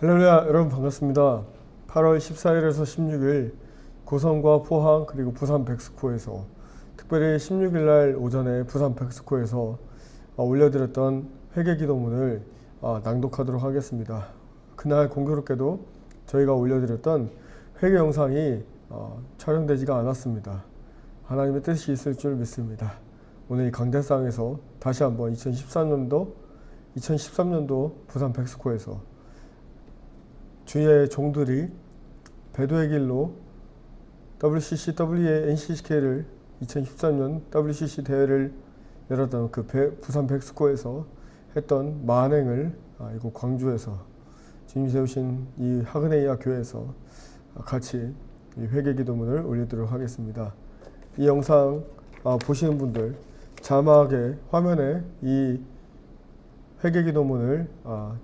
할렐루야, 여러분 반갑습니다. 8월 14일에서 16일 고성과 포항 그리고 부산 백스코에서, 특별히 16일 날 오전에 부산 백스코에서 올려드렸던 회개기도문을 낭독하도록 하겠습니다. 그날 공교롭게도 저희가 올려드렸던 회개 영상이 촬영되지가 않았습니다. 하나님의 뜻이 있을 줄 믿습니다. 오늘 이 강대상에서 다시 한번 2013년도 부산 백스코에서 주의 종들이 배도의 길로 WCC, WA, NCCK를 2013년 WCC 대회를 열었던 그 부산 백스코에서 했던 만행을 이곳 광주에서 주님이 세우신 이 하그네이아 교회에서 같이 이 회개기도문을 올리도록 하겠습니다. 이 영상 보시는 분들 자막에 화면에 이 회개기도문을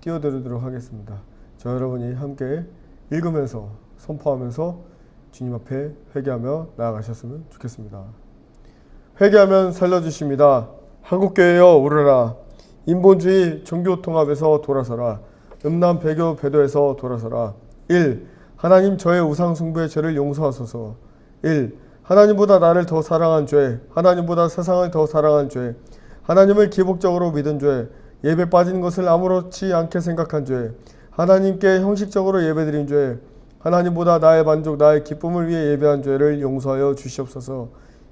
띄워드리도록 하겠습니다. 저 여러분이 함께 읽으면서 선포하면서 주님 앞에 회개하며 나아가셨으면 좋겠습니다. 회개하면 살려주십니다. 한국교회여 오르라. 인본주의 종교통합에서 돌아서라. 음란 배교 배도에서 돌아서라. 1. 하나님 저의 우상숭배의 죄를 용서하소서. 1. 하나님보다 나를 더 사랑한 죄, 하나님보다 세상을 더 사랑한 죄, 하나님을 기복적으로 믿은 죄, 예배 빠진 것을 아무렇지 않게 생각한 죄, 하나님께 형식적으로 예배드린 죄, 하나님보다 나의 만족, 나의 기쁨을 위해 예배한 죄를 용서하여 주시옵소서.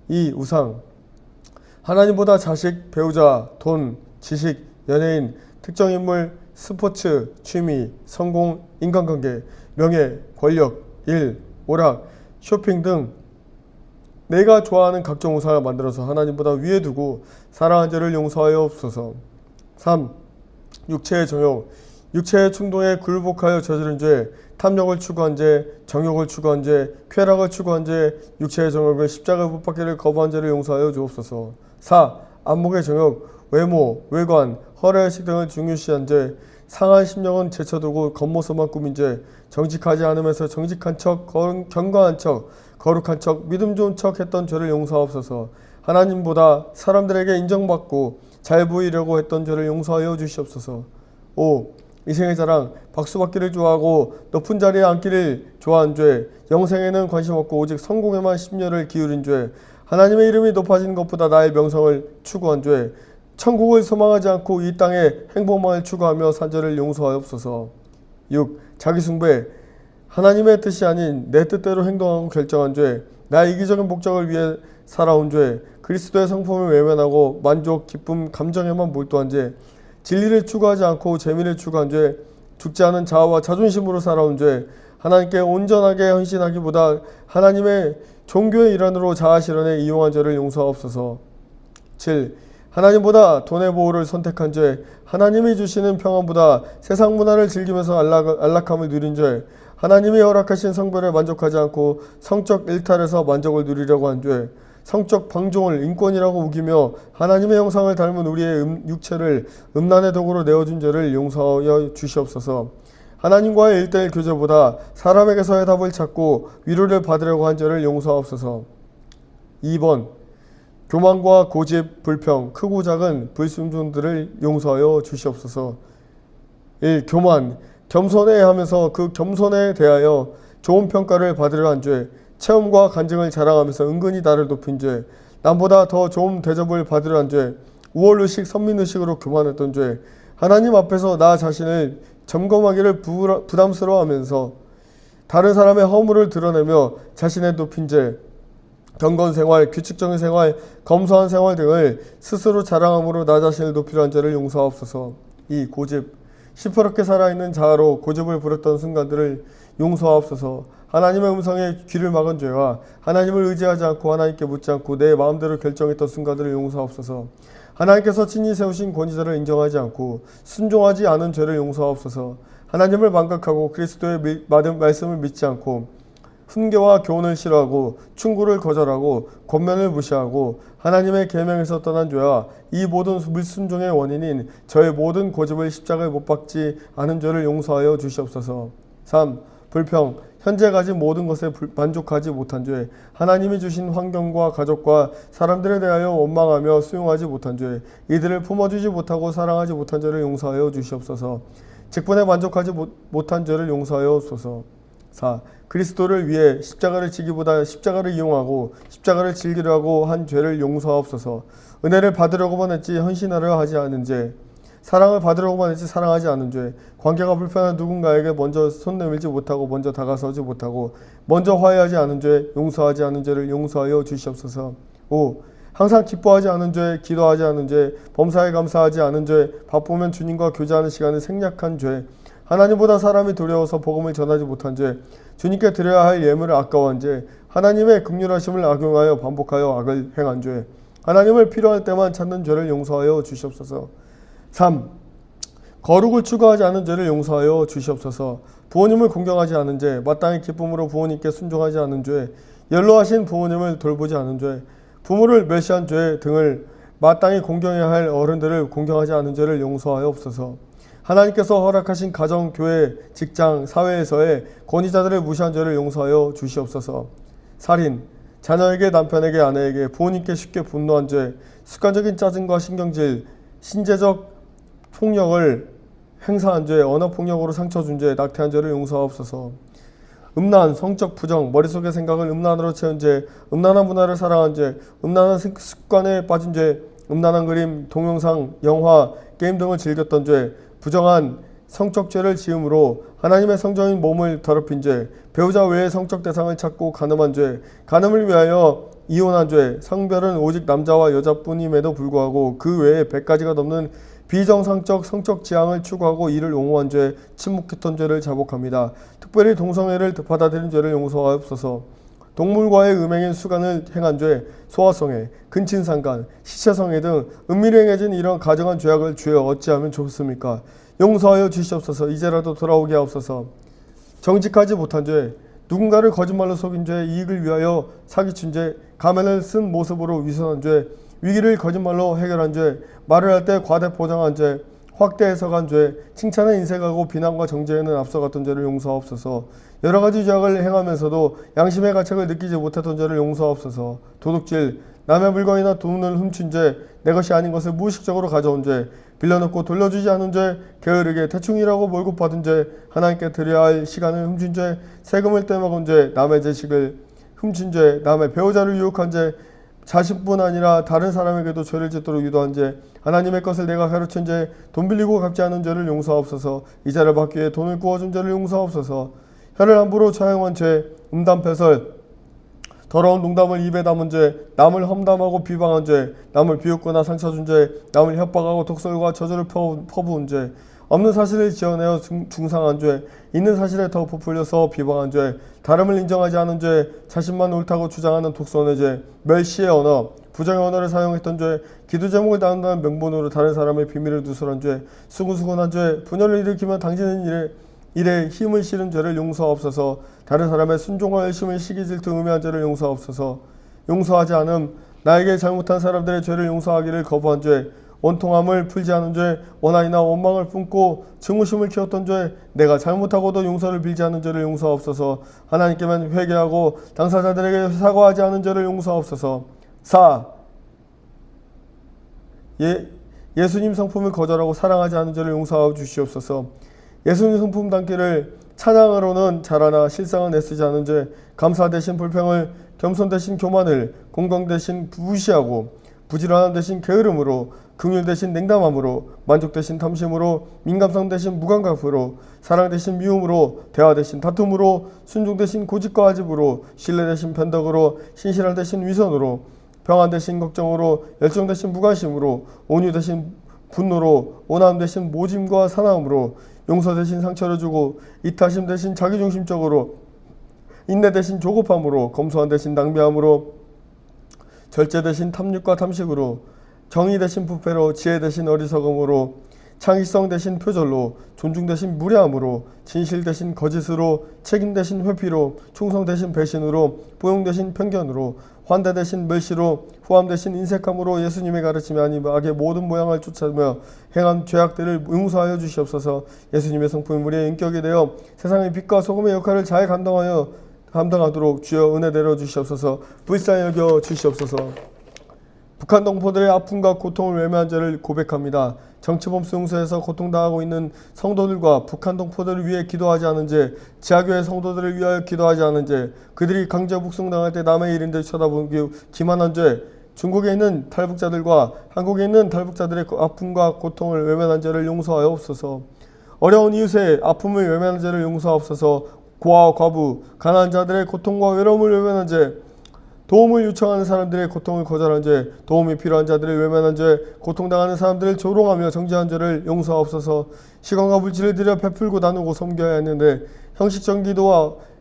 2. 우상. 하나님보다 자식, 배우자, 돈, 지식, 연예인, 특정 인물, 스포츠, 취미, 성공, 인간관계, 명예, 권력, 일, 오락, 쇼핑 등 내가 좋아하는 각종 우상을 만들어서 하나님보다 위에 두고 사랑한 죄를 용서하여 없소서. 3. 육체의 정욕. 육체의 충동에 굴복하여 저지른 죄, 탐욕을 추구한 죄, 정욕을 추구한 죄, 쾌락을 추구한 죄, 육체의 정욕을 십자가에 못 박기를 거부한 죄를 용서하여 주옵소서. 4. 안목의 정욕, 외모, 외관, 허례의식 등을 중요시한 죄, 상한 심령은 제쳐두고 겉모습만 꾸민 죄, 정직하지 않으면서 정직한 척, 경건한 척, 거룩한 척, 믿음 좋은 척 했던 죄를 용서하옵소서. 하나님보다 사람들에게 인정받고 잘 보이려고 했던 죄를 용서하여 주시옵소서. 5. 이생의 자랑, 박수받기를 좋아하고 높은 자리에 앉기를 좋아한 죄, 영생에는 관심 없고 오직 성공에만 심려를 기울인 죄, 하나님의 이름이 높아지는 것보다 나의 명성을 추구한 죄, 천국을 소망하지 않고 이 땅의 행복만을 추구하며 산 죄를 용서하옵소서. 6. 자기숭배, 하나님의 뜻이 아닌 내 뜻대로 행동하고 결정한 죄, 나의 이기적인 목적을 위해 살아온 죄, 그리스도의 성품을 외면하고 만족, 기쁨, 감정에만 몰두한 죄, 진리를 추구하지 않고 재미를 추구한 죄, 죽지 않은 자아와 자존심으로 살아온 죄, 하나님께 온전하게 헌신하기보다 하나님의 종교의 일환으로 자아 실현에 이용한 죄를 용서하옵소서. 7. 하나님보다 돈의 보호를 선택한 죄, 하나님이 주시는 평안보다 세상 문화를 즐기면서 안락함을 누린 죄, 하나님이 허락하신 성별에 만족하지 않고 성적 일탈에서 만족을 누리려고 한 죄, 성적 방종을 인권이라고 우기며 하나님의 형상을 닮은 우리의 육체를 음란의 도구로 내어준 죄를 용서하여 주시옵소서. 하나님과의 일대일 교제보다 사람에게서의 답을 찾고 위로를 받으려고 한 죄를 용서하옵소서. 2번. 교만과 고집, 불평, 크고 작은 불순종들을 용서하여 주시옵소서. 1. 교만. 겸손해 하면서 그 겸손에 대하여 좋은 평가를 받으려 한 죄, 체험과 간증을 자랑하면서 은근히 나를 높인 죄, 남보다 더 좋은 대접을 받으려 한 죄, 우월의식, 선민의식으로 교만했던 죄, 하나님 앞에서 나 자신을 점검하기를 부담스러워하면서 다른 사람의 허물을 드러내며 자신의 높인 죄, 경건생활, 규칙적인 생활, 검소한 생활 등을 스스로 자랑함으로 나 자신을 높이려 한 죄를 용서하옵소서. 2. 고집. 시퍼렇게 살아있는 자아로 고집을 부렸던 순간들을 용서하옵소서. 하나님의 음성에 귀를 막은 죄와 하나님을 의지하지 않고 하나님께 묻지 않고 내 마음대로 결정했던 순간들을 용서하옵소서. 하나님께서 친히 세우신 권위자를 인정하지 않고 순종하지 않은 죄를 용서하옵소서. 하나님을 망각하고 그리스도의 말씀을 믿지 않고 훈계와 교훈을 싫어하고 충고를 거절하고 권면을 무시하고 하나님의 계명에서 떠난 죄와 이 모든 불순종의 원인인 저의 모든 고집을 십자가에 못 박지 않은 죄를 용서하여 주시옵소서. 3. 불평. 현재 가진 모든 것에 만족하지 못한 죄, 하나님이 주신 환경과 가족과 사람들에 대하여 원망하며 수용하지 못한 죄, 이들을 품어주지 못하고 사랑하지 못한 죄를 용서하여 주시옵소서. 직분에 만족하지 못한 죄를 용서하여 주소서. 4. 그리스도를 위해 십자가를 지기보다 십자가를 이용하고 십자가를 즐기려 하고 한 죄를 용서하옵소서. 은혜를 받으려고만 했지 헌신하려 하지 않은 죄, 사랑을 받으려고만 했지 사랑하지 않은 죄, 관계가 불편한 누군가에게 먼저 손 내밀지 못하고 먼저 다가서지 못하고 먼저 화해하지 않은 죄, 용서하지 않은 죄를 용서하여 주시옵소서. 5. 항상 기뻐하지 않은 죄, 기도하지 않은 죄, 범사에 감사하지 않은 죄, 바쁘면 주님과 교제하는 시간을 생략한 죄, 하나님보다 사람이 두려워서 복음을 전하지 못한 죄, 주님께 드려야 할 예물을 아까워한 죄, 하나님의 긍휼하심을 악용하여 반복하여 악을 행한 죄, 하나님을 필요할 때만 찾는 죄를 용서하여 주시옵소서. 3. 거룩을 추구하지 않은 죄를 용서하여 주시옵소서. 부모님을 공경하지 않은 죄, 마땅히 기쁨으로 부모님께 순종하지 않은 죄, 연로하신 부모님을 돌보지 않은 죄, 부모를 멸시한 죄 등을 마땅히 공경해야 할 어른들을 공경하지 않은 죄를 용서하옵소서. 하나님께서 허락하신 가정, 교회, 직장, 사회에서의 권위자들을 무시한 죄를 용서하여 주시옵소서. 살인, 자녀에게, 남편에게, 아내에게, 부모님께 쉽게 분노한 죄, 습관적인 짜증과 신경질, 신체적 폭력을 행사한 죄, 언어폭력으로 상처 준 죄, 낙태한 죄를 용서하옵소서. 음란, 성적 부정, 머릿속의 생각을 음란으로 채운 죄, 음란한 문화를 사랑한 죄, 음란한 습관에 빠진 죄, 음란한 그림, 동영상, 영화, 게임 등을 즐겼던 죄, 부정한 성적 죄를 지음으로 하나님의 성전인 몸을 더럽힌 죄, 배우자 외의 성적 대상을 찾고 간음한 죄, 간음을 위하여 이혼한 죄, 성별은 오직 남자와 여자뿐임에도 불구하고 그 외에 100가지가 넘는 비정상적 성적 지향을 추구하고 이를 옹호한 죄, 침묵했던 죄를 자복합니다. 특별히 동성애를 받아들인 죄를 용서하옵소서. 동물과의 음행인 수간을 행한 죄, 소아성애, 근친상간, 시체성애 등 은밀히 행해진 이런 가정한 죄악을 주여 어찌하면 좋습니까? 용서하여 주시옵소서. 이제라도 돌아오게 하옵소서. 정직하지 못한 죄, 누군가를 거짓말로 속인 죄, 이익을 위하여 사기친 죄, 가면을 쓴 모습으로 위선한 죄, 위기를 거짓말로 해결한 죄, 말을 할 때 과대 포장한 죄, 확대 해석한 죄, 칭찬에 인색하고 비난과 정죄에는 앞서갔던 죄를 용서하옵소서. 여러 가지 죄악을 행하면서도 양심의 가책을 느끼지 못했던 죄를 용서하옵소서. 도둑질, 남의 물건이나 돈을 훔친 죄, 내 것이 아닌 것을 무의식적으로 가져온 죄, 빌려놓고 돌려주지 않은 죄, 게으르게 대충이라고 몰고 받은 죄, 하나님께 드려야 할 시간을 훔친 죄, 세금을 떼먹은 죄, 남의 재식을 훔친 죄, 남의 배우자를 유혹한 죄, 자신뿐 아니라 다른 사람에게도 죄를 짓도록 유도한 죄, 하나님의 것을 내가 가르친 죄, 돈 빌리고 갚지 않은 죄를 용서하옵소서. 이자를 받기 위해 돈을 구워준 죄를 용서하옵소서. 혀를 함부로 차용한 죄, 음담패설, 더러운 농담을 입에 담은 죄, 남을 험담하고 비방한 죄, 남을 비웃거나 상처 준 죄, 남을 협박하고 독설과 저주를 퍼부은 죄, 없는 사실을 지어내어 중상한 죄, 있는 사실에 더 부풀려서 비방한 죄, 다름을 인정하지 않은 죄, 자신만 옳다고 주장하는 독선의 죄, 멸시의 언어, 부정의 언어를 사용했던 죄, 기도 제목을 나눈다는 명분으로 다른 사람의 비밀을 누설한 죄, 수군수군한 죄, 분열을 일으키면 당신은 일에 힘을 실은 죄를 용서하옵소서. 다른 사람의 순종과 열심을 시기 질투 음해한 죄를 용서하옵소서. 용서하지 않음, 나에게 잘못한 사람들의 죄를 용서하기를 거부한 죄, 원통함을 풀지 않은 죄, 원한이나 원망을 품고 증오심을 키웠던 죄, 내가 잘못하고도 용서를 빌지 않은 죄를 용서하옵소서. 하나님께만 회개하고 당사자들에게 사과하지 않은 죄를 용서하옵소서. 4. 예수님 성품을 거절하고 사랑하지 않은 죄를 용서하여 주시옵소서. 예수님 성품 담기를 찬양으로는 잘하나 실상은 애쓰지 않은 죄, 감사 대신 불평을, 겸손 대신 교만을, 공경 대신 무시하고, 부지런함 대신 게으름으로, 긍휼 대신 냉담함으로, 만족 대신 탐심으로, 민감성 대신 무감각으로, 사랑 대신 미움으로, 대화 대신 다툼으로, 순종 대신 고집과 아집으로, 신뢰 대신 변덕으로, 신실한 대신 위선으로, 평안 대신 걱정으로, 열정 대신 무관심으로, 온유 대신 분노로, 온화함 대신 모짐과 사나움으로, 용서 대신 상처를 주고, 이타심 대신 자기중심적으로, 인내 대신 조급함으로, 검소한 대신 낭비함으로, 절제 대신 탐욕과 탐식으로, 정의 대신 부패로, 지혜 대신 어리석음으로, 창의성 대신 표절로, 존중 대신 무례함으로, 진실 대신 거짓으로, 책임 대신 회피로, 충성 대신 배신으로, 포용 대신 편견으로, 환대 대신 멸시로, 후함 대신 인색함으로 예수님의 가르침이 아닌 악의 모든 모양을 쫓아며 행한 죄악들을 용서하여 주시옵소서. 예수님의 성품이 우리의 인격이 되어 세상의 빛과 소금의 역할을 잘 감당하도록 주여 은혜 내려 주시옵소서. 불쌍히 여겨 주시옵소서. 북한 동포들의 아픔과 고통을 외면한 죄를 고백합니다. 정치범 수용소에서 고통당하고 있는 성도들과 북한 동포들을 위해 기도하지 않은 죄, 지하교회 성도들을 위하여 기도하지 않은 죄, 그들이 강제 북송당할 때 남의 일인데 쳐다보기 기만한 죄, 중국에 있는 탈북자들과 한국에 있는 탈북자들의 아픔과 고통을 외면한 죄를 용서하옵소서. 어려운 이웃의 아픔을 외면한 죄를 용서하옵소서. 고아와 과부, 가난한 자들의 고통과 외로움을 외면한 죄, 도움을 요청하는 사람들의 고통을 거절한 죄, 도움이 필요한 자들을 외면한 죄, 고통당하는 사람들을 조롱하며 정죄한 죄를 용서하옵소서. 시간과 물질을 들여 베풀고 나누고 섬겨야 했는데 형식적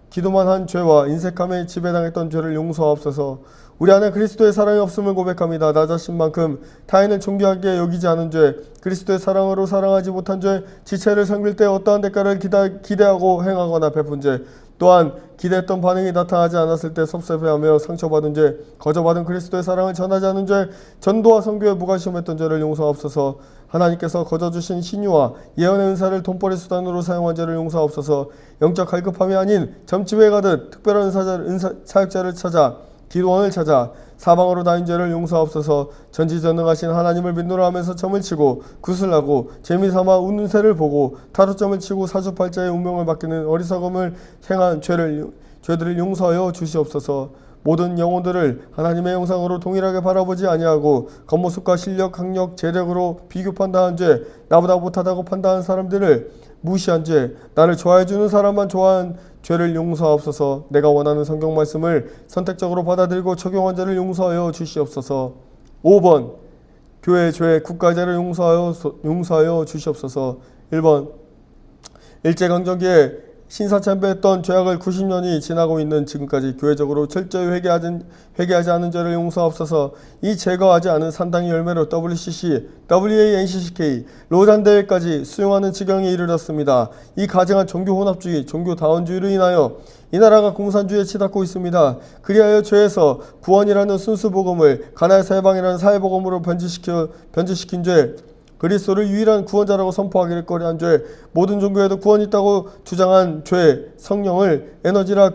기도만 한 죄와 인색함에 지배당했던 죄를 용서하옵소서. 우리 안에 그리스도의 사랑이 없음을 고백합니다. 나 자신만큼 타인을 존귀하게 여기지 않은 죄, 그리스도의 사랑으로 사랑하지 못한 죄, 지체를 섬길 때 어떠한 대가를 기대하고 행하거나 베푼 죄, 또한 기대했던 반응이 나타나지 않았을 때 섭섭해하며 상처받은 죄, 거저받은 그리스도의 사랑을 전하지 않은 죄, 전도와 선교에 무관심했던 죄를 용서하옵소서. 하나님께서 거저 주신 신유와 예언의 은사를 돈벌이 수단으로 사용한 죄를 용서하옵소서. 영적 갈급함이 아닌 점집에 가듯 특별한 사역자를 찾아 기도원을 찾아 사방으로 다닌 죄를 용서하옵소서. 전지전능하신 하나님을 믿노라 하면서 점을 치고 구슬하고 재미삼아 웃는 새를 보고 타로점을 치고 사주팔자의 운명을 맡기는 어리석음을 행한 죄들을 용서하여 주시옵소서. 모든 영혼들을 하나님의 형상으로 동일하게 바라보지 아니하고 겉모습과 실력, 학력, 재력으로 비교 판단한 죄, 나보다 못하다고 판단한 사람들을 무시한 죄, 나를 좋아해주는 사람만 좋아한 죄를 용서하옵소서. 내가 원하는 성경 말씀을 선택적으로 받아들이고 적용한 죄를 용서하여 주시옵소서. 5번 교회 죄 국가 죄를 용서하여 주시옵소서. 1번 일제강점기에 신사참배했던 죄악을 90년이 지나고 있는 지금까지 교회적으로 철저히 회개하지 않은 죄를 용서하옵소서. 이 제거하지 않은 산당의 열매로 WCC, WANCCK, 로잔대회까지 수용하는 지경에 이르렀습니다. 이 가증한 종교혼합주의, 종교다원주의로 인하여 이 나라가 공산주의에 치닫고 있습니다. 그리하여 죄에서 구원이라는 순수복음을 가나에서 해방이라는 사회복음으로 변질시킨 죄, 그리스도를 유일한 구원자라고 선포하기를 꺼려한 죄, 모든 종교에도 구원이 있다고 주장한 죄, 성령을 에너지라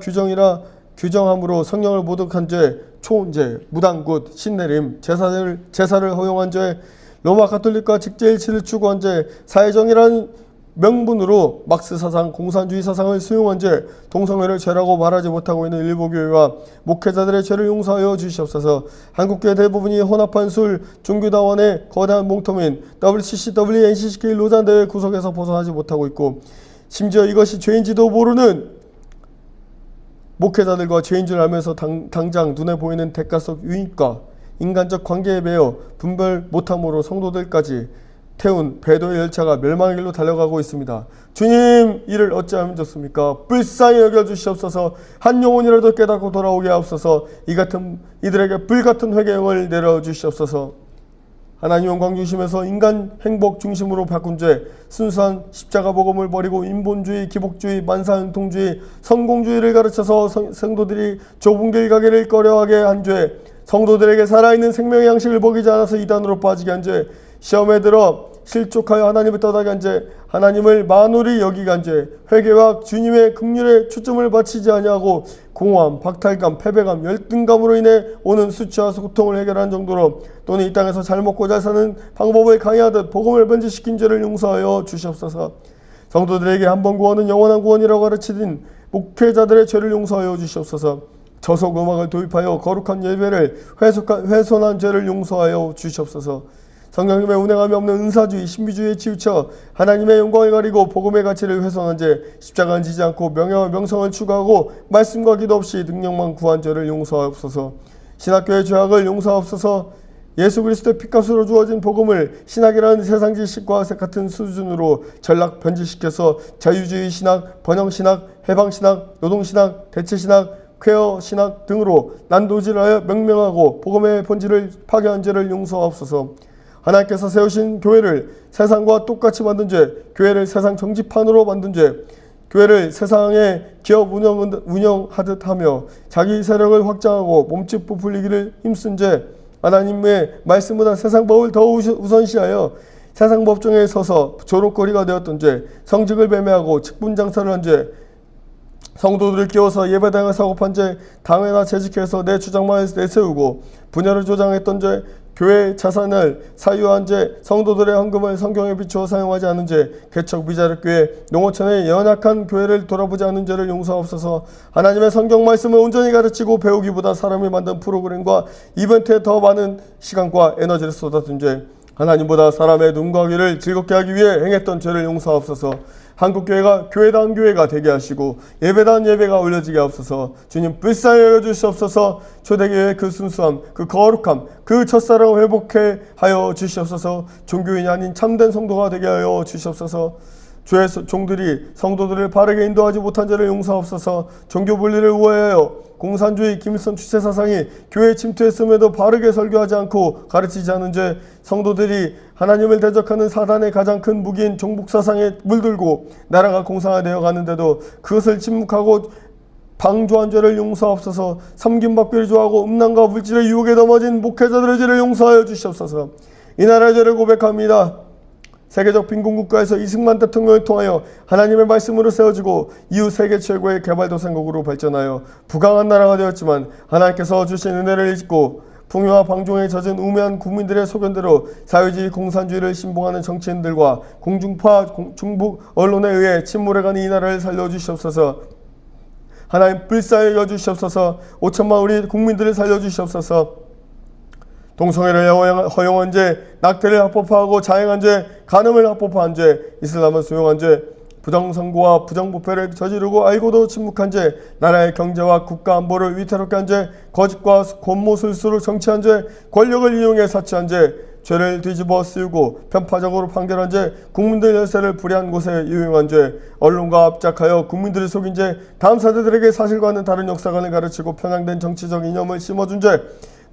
규정함으로 성령을 모독한 죄, 초혼죄, 무당굿, 신내림, 제사를 허용한 죄, 로마 가톨릭과 직제일치를 추구한 죄, 사회정의라는 명분으로 막스 사상, 공산주의 사상을 수용한 죄, 동성애를 죄라고 말하지 못하고 있는 일부 교회와 목회자들의 죄를 용서하여 주시옵소서. 한국교회 대부분이 혼합한 술, 종교다원의 거대한 몽터민 WCC, WNCCK 로잔대회 구석에서 벗어나지 못하고 있고, 심지어 이것이 죄인지도 모르는 목회자들과 죄인 줄 알면서 당장 눈에 보이는 대가 속 유익과 인간적 관계에 매여 분별 못함으로 성도들까지 태운 배도의 열차가 멸망의 길로 달려가고 있습니다. 주님, 이를 어찌하면 좋습니까? 불쌍히 여겨주시옵소서. 한 영혼이라도 깨닫고 돌아오게 하옵소서. 이들에게 불같은 회개형을 내려주시옵소서. 하나님 영광 중심에서 인간 행복 중심으로 바꾼 죄, 순수한 십자가 복음을 버리고 인본주의, 기복주의, 만사형통주의, 성공주의를 가르쳐서 성도들이 좁은 길 가기를 꺼려하게 한 죄, 성도들에게 살아있는 생명의 양식을 먹이지 않아서 이단으로 빠지게 한 죄, 시험에 들어 실족하여 하나님을 떠나게 한 죄, 하나님을 만홀히 여기게 한 죄, 회개와 주님의 긍휼에 초점을 바치지 아니하고 공허함, 박탈감, 패배감, 열등감으로 인해 오는 수치와 고통을 해결한 정도로, 또는 이 땅에서 잘 먹고 잘 사는 방법을 강요하듯 복음을 변질시킨 죄를 용서하여 주시옵소서. 성도들에게 한 번 구원은 영원한 구원이라고 가르치는 목회자들의 죄를 용서하여 주시옵소서. 저속 음악을 도입하여 거룩한 예배를 훼손한 죄를 용서하여 주시옵소서. 성령님의 운행함이 없는 은사주의, 신비주의에 치우쳐 하나님의 영광을 가리고 복음의 가치를 훼손한 죄, 십자가는 지지 않고 명예와 명성을 추구하고 말씀과 기도 없이 능력만 구한 죄를 용서하옵소서. 신학교의 죄악을 용서하옵소서. 예수 그리스도의 피값으로 주어진 복음을 신학이라는 세상 지식과 같은 수준으로 전락 변질시켜서 자유주의 신학, 번영신학, 해방신학, 노동신학, 대체신학, 퀘어신학 등으로 난도질하여 명명하고 복음의 본질을 파괴한 죄를 용서하옵소서. 하나님께서 세우신 교회를 세상과 똑같이 만든 죄, 교회를 세상 정치판으로 만든 죄, 교회를 세상의 기업 운영하듯 하며 자기 세력을 확장하고 몸집 부풀리기를 힘쓴 죄, 하나님의 말씀보다 세상 법을 더 우선시하여 세상 법정에 서서 조롱거리가 되었던 죄, 성직을 배매하고 직분장사를 한 죄, 성도들을 끼워서 예배당을 사고판 죄, 당회나 재직해서 내 주장만 내세우고 분열을 조장했던 죄, 교회 자산을 사유한 죄, 성도들의 헌금을 성경에 비추어 사용하지 않은 죄, 개척 미자립 교회, 농어촌의 연약한 교회를 돌아보지 않은 죄를 용서하옵소서. 하나님의 성경 말씀을 온전히 가르치고 배우기보다 사람이 만든 프로그램과 이벤트에 더 많은 시간과 에너지를 쏟아둔 죄, 하나님보다 사람의 눈과 귀를 즐겁게 하기 위해 행했던 죄를 용서하옵소서. 한국교회가 교회다운 교회가 되게 하시고 예배다운 예배가 올려지게 하옵소서. 주님 불쌍히 여겨주시옵소서. 초대교회의 그 순수함, 그 거룩함, 그 첫사랑을 회복해 하여 주시옵소서. 종교인이 아닌 참된 성도가 되게 하여 주시옵소서. 주의 종들이 성도들을 바르게 인도하지 못한 죄를 용서하옵소서. 종교 분리를 우회하여 공산주의 김일성 주체 사상이 교회에 침투했음에도 바르게 설교하지 않고 가르치지 않은 죄, 성도들이 하나님을 대적하는 사단의 가장 큰 무기인 종북 사상에 물들고 나라가 공산화되어 가는데도 그것을 침묵하고 방조한 죄를 용서하옵소서. 섬김받기를 좋아하고 음란과 물질의 유혹에 넘어진 목회자들의 죄를 용서하여 주시옵소서. 이 나라의 죄를 고백합니다. 세계적 빈곤국가에서 이승만 대통령을 통하여 하나님의 말씀으로 세워지고 이후 세계 최고의 개발도상국으로 발전하여 부강한 나라가 되었지만 하나님께서 주신 은혜를 잊고 풍요와 방종에 젖은 우매한 국민들의 소견대로 사회주의 공산주의를 신봉하는 정치인들과 공중파 중북 언론에 의해 침몰해가는 이 나라를 살려주시옵소서. 하나님 불쌍히 여주시옵소서. 5천만 우리 국민들을 살려주시옵소서. 동성애를 허용한 죄, 낙태를 합법화하고 자행한 죄, 간음을 합법화한 죄, 이슬람을 수용한 죄, 부정선거와 부정부패를 저지르고 알고도 침묵한 죄, 나라의 경제와 국가 안보를 위태롭게 한 죄, 거짓과 권모술수로 정치한 죄, 권력을 이용해 사치한 죄, 죄를 뒤집어 쓰고 편파적으로 판결한 죄, 국민들 열세를 불의한 곳에 유용한 죄, 언론과 합작하여 국민들을 속인 죄, 다음 세대들에게 사실과는 다른 역사관을 가르치고 편향된 정치적 이념을 심어준 죄,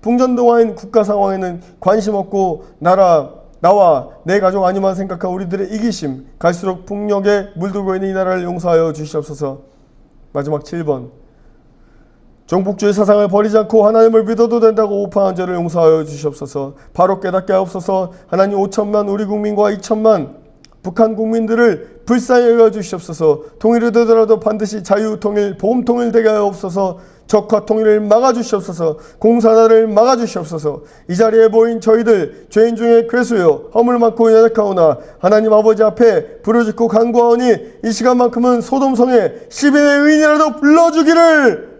풍전등화인 국가 상황에는 관심 없고 나와 내 가족 아니만 생각한 우리들의 이기심, 갈수록 폭력에 물들고 있는 이 나라를 용서하여 주시옵소서. 마지막 7번. 종북주의 사상을 버리지 않고 하나님을 믿어도 된다고 오판한 죄를 용서하여 주시옵소서. 바로 깨닫게 하옵소서. 하나님 5천만 우리 국민과 2천만 북한 국민들을 불쌍히 여겨 주시옵소서. 통일이 되더라도 반드시 자유, 통일, 보험 통일 되게 하옵소서. 적화 통일을 막아주시옵소서. 공산화를 막아주시옵소서. 이 자리에 모인 저희들 죄인 중에 괴수요 허물 많고 연약하오나 하나님 아버지 앞에 부르짖고 간구하오니 이 시간만큼은 소돔성에 10인의 의인이라도 불러주기를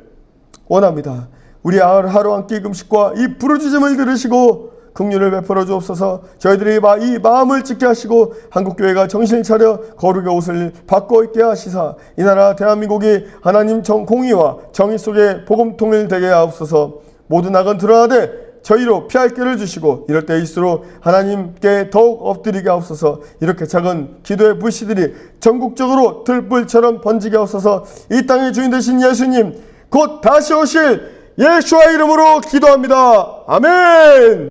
원합니다. 우리 하루 한 끼 금식과 이 부르짖음을 들으시고 긍휼을 베풀어 주옵소서. 저희들이 이 마음을 찢게 하시고 한국교회가 정신을 차려 거룩의 옷을 바꿔 입게 하시사 이 나라 대한민국이 하나님 공의와 정의 속에 복음 통일되게 하옵소서. 모든 악은 드러나되 저희로 피할 길을 주시고 이럴 때일수록 하나님께 더욱 엎드리게 하옵소서. 이렇게 작은 기도의 불씨들이 전국적으로 들불처럼 번지게 하옵소서. 이 땅의 주인 되신 예수님 곧 다시 오실 예수와 이름으로 기도합니다. 아멘.